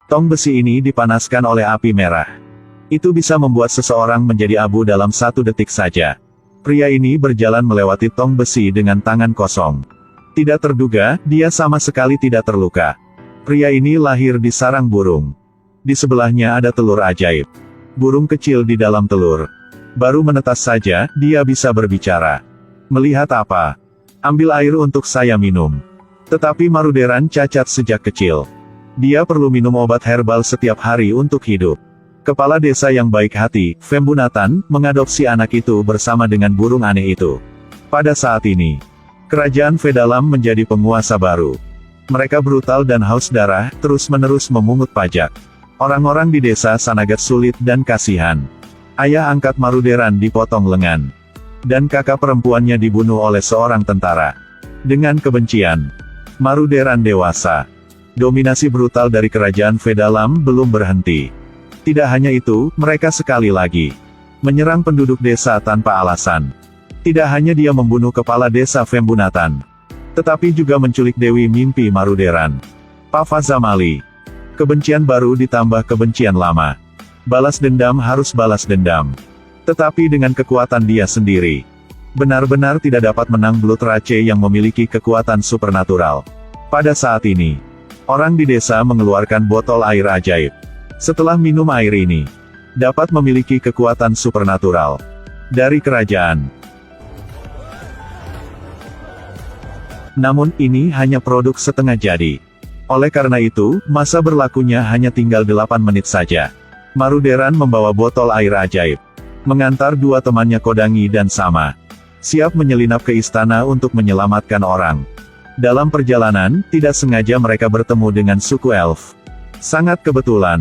Tong besi ini dipanaskan oleh api merah. Itu bisa membuat seseorang menjadi abu dalam 1 detik saja. Pria ini berjalan melewati tong besi dengan tangan kosong. Tidak terduga, dia sama sekali tidak terluka. Pria ini lahir di sarang burung. Di sebelahnya ada telur ajaib. Burung kecil di dalam telur. Baru menetas saja, dia bisa berbicara. Melihat apa? Ambil air untuk saya minum. Tetapi Maruderan cacat sejak kecil. Dia perlu minum obat herbal setiap hari untuk hidup. Kepala desa yang baik hati, Fembunatan, mengadopsi anak itu bersama dengan burung aneh itu. Pada saat ini, kerajaan Vedalam menjadi penguasa baru. Mereka brutal dan haus darah, terus-menerus memungut pajak. Orang-orang di desa sangat sulit dan kasihan. Ayah angkat Maruderan dipotong lengan. Dan kakak perempuannya dibunuh oleh seorang tentara. Dengan kebencian, Maruderan dewasa. Dominasi brutal dari kerajaan Vedalam belum berhenti. Tidak hanya itu, mereka sekali lagi menyerang penduduk desa tanpa alasan. Tidak hanya dia membunuh kepala desa Fembunatan, tetapi juga menculik Dewi Mimpi Maruderan, Pavazamali. Kebencian baru ditambah kebencian lama. Balas dendam harus balas dendam. Tetapi dengan kekuatan dia sendiri, benar-benar tidak dapat menang Blood Rage yang memiliki kekuatan supernatural. Pada saat ini, orang di desa mengeluarkan botol air ajaib. Setelah minum air ini, dapat memiliki kekuatan supernatural dari kerajaan. Namun, ini hanya produk setengah jadi. Oleh karena itu, masa berlakunya hanya tinggal 8 menit saja. Maruderan membawa botol air ajaib. Mengantar 2 temannya Kodangi dan Sama. Siap menyelinap ke istana untuk menyelamatkan orang. Dalam perjalanan, tidak sengaja mereka bertemu dengan suku elf. Sangat kebetulan.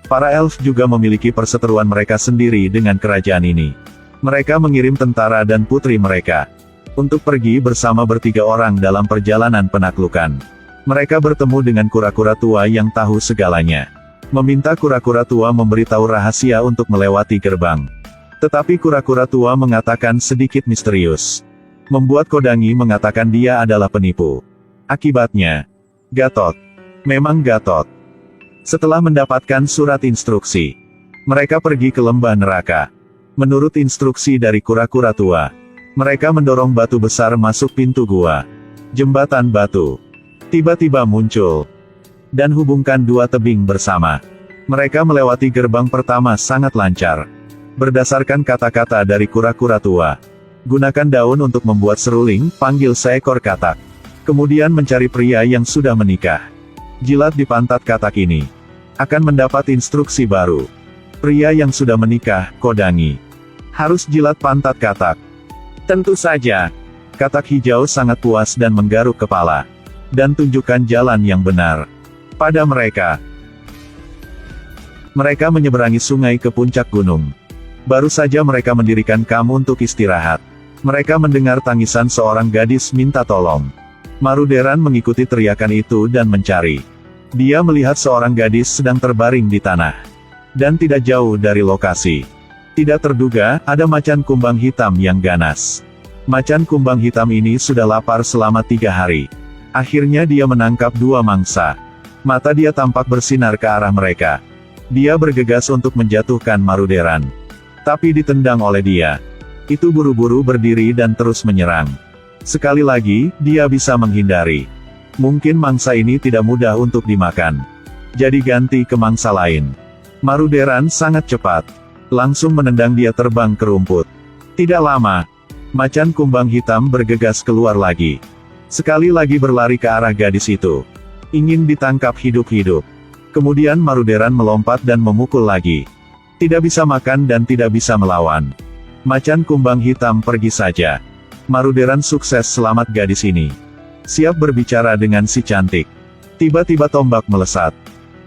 Para elf juga memiliki perseteruan mereka sendiri dengan kerajaan ini. Mereka mengirim tentara dan putri mereka untuk pergi bersama bertiga orang dalam perjalanan penaklukan. Mereka bertemu dengan kura-kura tua yang tahu segalanya. Meminta kura-kura tua memberitahu rahasia untuk melewati gerbang. Tetapi kura-kura tua mengatakan sedikit misterius. Membuat Kodangi mengatakan dia adalah penipu. Akibatnya, Gatot. Memang Gatot. Setelah mendapatkan surat instruksi, mereka pergi ke lembah neraka. Menurut instruksi dari kura-kura tua, mereka mendorong batu besar masuk pintu gua. Jembatan batu tiba-tiba muncul dan hubungkan 2 tebing bersama. Mereka melewati gerbang pertama sangat lancar. Berdasarkan kata-kata dari kura-kura tua, gunakan daun untuk membuat seruling, panggil seekor katak. Kemudian mencari pria yang sudah menikah. Jilat di pantat katak ini. Akan mendapat instruksi baru. Pria yang sudah menikah, Kodangi, harus jilat pantat katak. Tentu saja. Katak hijau sangat puas dan menggaruk kepala. Dan tunjukkan jalan yang benar pada mereka. Mereka menyeberangi sungai ke puncak gunung. Baru saja mereka mendirikan kamp untuk istirahat. Mereka mendengar tangisan seorang gadis minta tolong. Maruderan mengikuti teriakan itu dan mencari. Dia melihat seorang gadis sedang terbaring di tanah. Dan tidak jauh dari lokasi. Tidak terduga, ada macan kumbang hitam yang ganas. Macan kumbang hitam ini sudah lapar selama 3 hari. Akhirnya dia menangkap 2 mangsa. Mata dia tampak bersinar ke arah mereka. Dia bergegas untuk menjatuhkan Maruderan. Tapi ditendang oleh dia. Itu buru-buru berdiri dan terus menyerang. Sekali lagi, dia bisa menghindari. Mungkin mangsa ini tidak mudah untuk dimakan. Jadi ganti ke mangsa lain. Maruderan sangat cepat. Langsung menendang dia terbang ke rumput. Tidak lama, macan kumbang hitam bergegas keluar lagi. Sekali lagi berlari ke arah gadis itu. Ingin ditangkap hidup-hidup. Kemudian Maruderan melompat dan memukul lagi. Tidak bisa makan dan tidak bisa melawan. Macan kumbang hitam pergi saja. Maruderan sukses selamat gadis ini. Siap berbicara dengan si cantik. Tiba-tiba tombak melesat.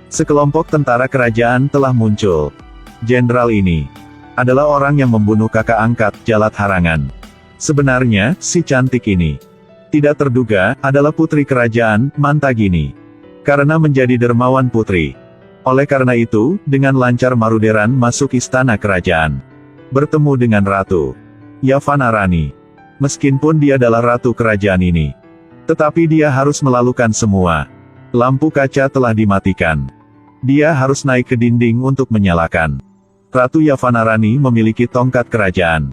Sekelompok tentara kerajaan telah muncul. Jenderal ini adalah orang yang membunuh kakak angkat, Jalat Harangan. Sebenarnya, si cantik ini tidak terduga, adalah putri kerajaan, Mantagini. Karena menjadi dermawan putri. Oleh karena itu, dengan lancar Maruderan masuk istana kerajaan. Bertemu dengan Ratu Yavanarani. Meskipun dia adalah ratu kerajaan ini, tetapi dia harus melalukan semua. Lampu kaca telah dimatikan. Dia harus naik ke dinding untuk menyalakan. Ratu Yavanarani memiliki tongkat kerajaan.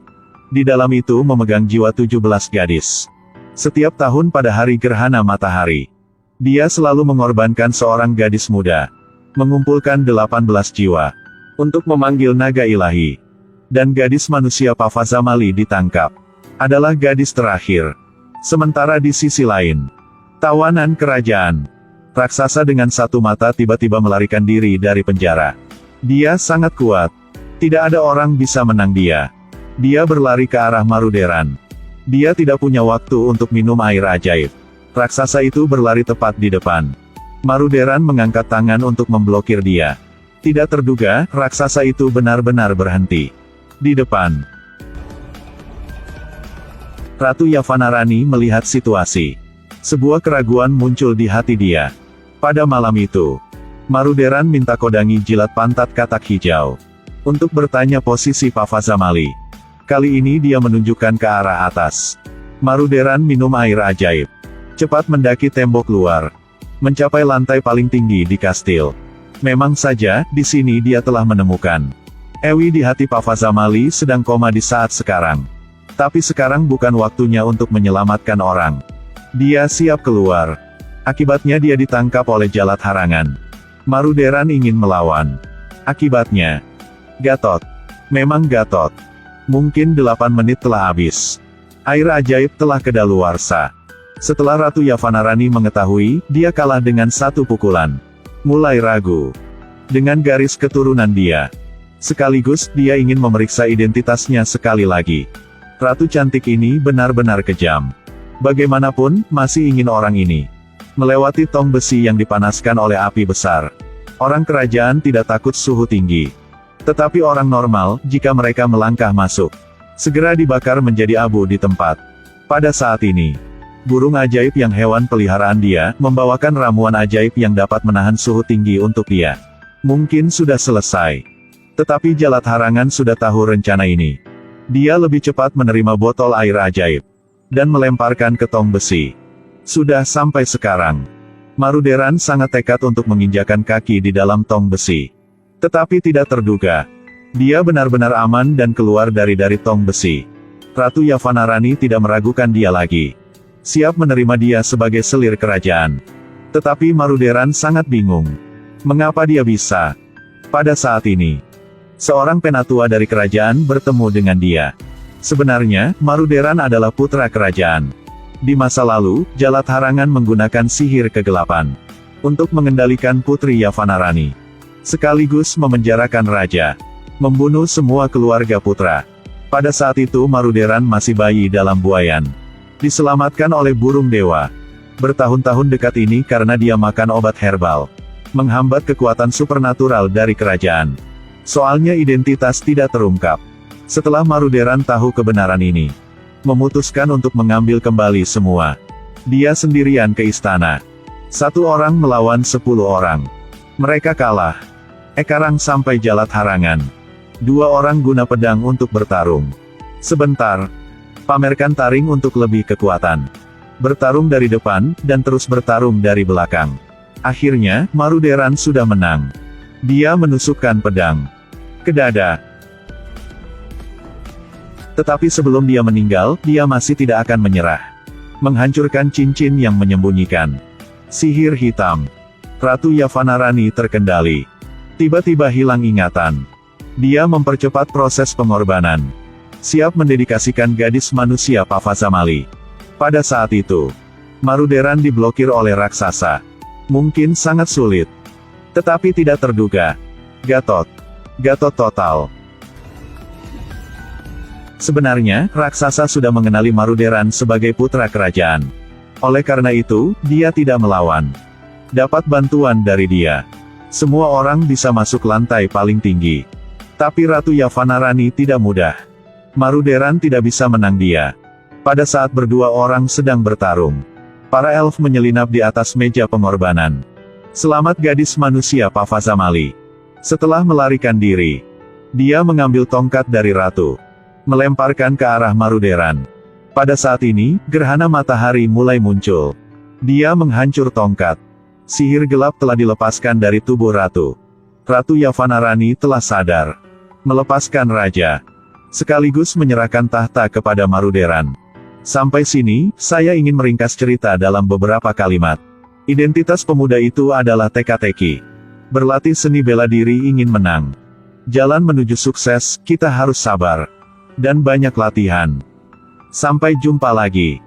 Di dalam itu memegang jiwa 17 gadis. Setiap tahun pada hari gerhana matahari, dia selalu mengorbankan seorang gadis muda, mengumpulkan 18 jiwa, untuk memanggil naga ilahi. Dan gadis manusia Pavazamali ditangkap. Adalah gadis terakhir. Sementara di sisi lain, tawanan kerajaan, raksasa dengan satu mata tiba-tiba melarikan diri dari penjara. Dia sangat kuat. Tidak ada orang bisa menang dia. Dia berlari ke arah Maruderan. Dia tidak punya waktu untuk minum air ajaib. Raksasa itu berlari tepat di depan. Maruderan mengangkat tangan untuk memblokir dia. Tidak terduga, raksasa itu benar-benar berhenti di depan. Ratu Yavanarani melihat situasi. Sebuah keraguan muncul di hati dia. Pada malam itu, Maruderan minta Kodangi jilat pantat katak hijau untuk bertanya posisi Pavazamali. Kali ini dia menunjukkan ke arah atas. Maruderan minum air ajaib. Cepat mendaki tembok luar. Mencapai lantai paling tinggi di kastil. Memang saja, di sini dia telah menemukan Ewi di hati Pavazamali sedang koma di saat sekarang. Tapi sekarang bukan waktunya untuk menyelamatkan orang. Dia siap keluar. Akibatnya dia ditangkap oleh Jalat Harangan. Maruderan ingin melawan. Akibatnya, Gatot. Memang Gatot. Mungkin 8 menit telah habis. Air ajaib telah kedaluarsa. Setelah Ratu Yavanarani mengetahui, dia kalah dengan satu pukulan. Mulai ragu dengan garis keturunan dia. Sekaligus, dia ingin memeriksa identitasnya sekali lagi. Ratu cantik ini benar-benar kejam. Bagaimanapun, masih ingin orang ini melewati tong besi yang dipanaskan oleh api besar. Orang kerajaan tidak takut suhu tinggi. Tetapi orang normal, jika mereka melangkah masuk, segera dibakar menjadi abu di tempat. Pada saat ini, burung ajaib yang hewan peliharaan dia, membawakan ramuan ajaib yang dapat menahan suhu tinggi untuk dia. Mungkin sudah selesai. Tetapi Jalat Harangan sudah tahu rencana ini. Dia lebih cepat menerima botol air ajaib dan melemparkan ke tong besi. Sudah sampai sekarang, Maruderan sangat tekad untuk menginjakan kaki di dalam tong besi. Tetapi tidak terduga, dia benar-benar aman dan keluar dari tong besi. Ratu Yavanarani tidak meragukan dia lagi. Siap menerima dia sebagai selir kerajaan. Tetapi Maruderan sangat bingung. Mengapa dia bisa? Pada saat ini, seorang penatua dari kerajaan bertemu dengan dia. Sebenarnya, Maruderan adalah putra kerajaan. Di masa lalu, Jalat Harangan menggunakan sihir kegelapan untuk mengendalikan Putri Yavanarani, sekaligus memenjarakan raja, membunuh semua keluarga putra. Pada saat itu Maruderan masih bayi dalam buayan, diselamatkan oleh burung dewa. Bertahun-tahun dekat ini karena dia makan obat herbal, menghambat kekuatan supernatural dari kerajaan. Soalnya identitas tidak terungkap. Setelah Maruderan tahu kebenaran ini, memutuskan untuk mengambil kembali semua. Dia sendirian ke istana. 1 orang melawan 10 orang. Mereka kalah. Ekarang sampai Jalat Harangan. 2 orang guna pedang untuk bertarung. Sebentar. Pamerkan taring untuk lebih kekuatan. Bertarung dari depan, dan terus bertarung dari belakang. Akhirnya, Maruderan sudah menang. Dia menusukkan pedang ke dada. Tetapi sebelum dia meninggal, dia masih tidak akan menyerah. Menghancurkan cincin yang menyembunyikan sihir hitam. Ratu Yavanarani terkendali. Tiba-tiba hilang ingatan. Dia mempercepat proses pengorbanan. Siap mendedikasikan gadis manusia Pavazamali. Pada saat itu, Maruderan diblokir oleh raksasa. Mungkin sangat sulit. Tetapi tidak terduga. Gatot total. Sebenarnya, raksasa sudah mengenali Maruderan sebagai putra kerajaan. Oleh karena itu, dia tidak melawan. Dapat bantuan dari dia. Semua orang bisa masuk lantai paling tinggi. Tapi Ratu Yavanarani tidak mudah. Maruderan tidak bisa menang dia. Pada saat berdua orang sedang bertarung, para elf menyelinap di atas meja pengorbanan. Selamat gadis manusia Pavazamali. Setelah melarikan diri, dia mengambil tongkat dari ratu, melemparkan ke arah Maruderan. Pada saat ini, gerhana matahari mulai muncul. Dia menghancur tongkat. Sihir gelap telah dilepaskan dari tubuh Ratu. Ratu Yavanarani telah sadar. Melepaskan raja. Sekaligus menyerahkan tahta kepada Maruderan. Sampai sini, saya ingin meringkas cerita dalam beberapa kalimat. Identitas pemuda itu adalah teka-teki. Berlatih seni bela diri ingin menang. Jalan menuju sukses, kita harus sabar. Dan banyak latihan. Sampai jumpa lagi.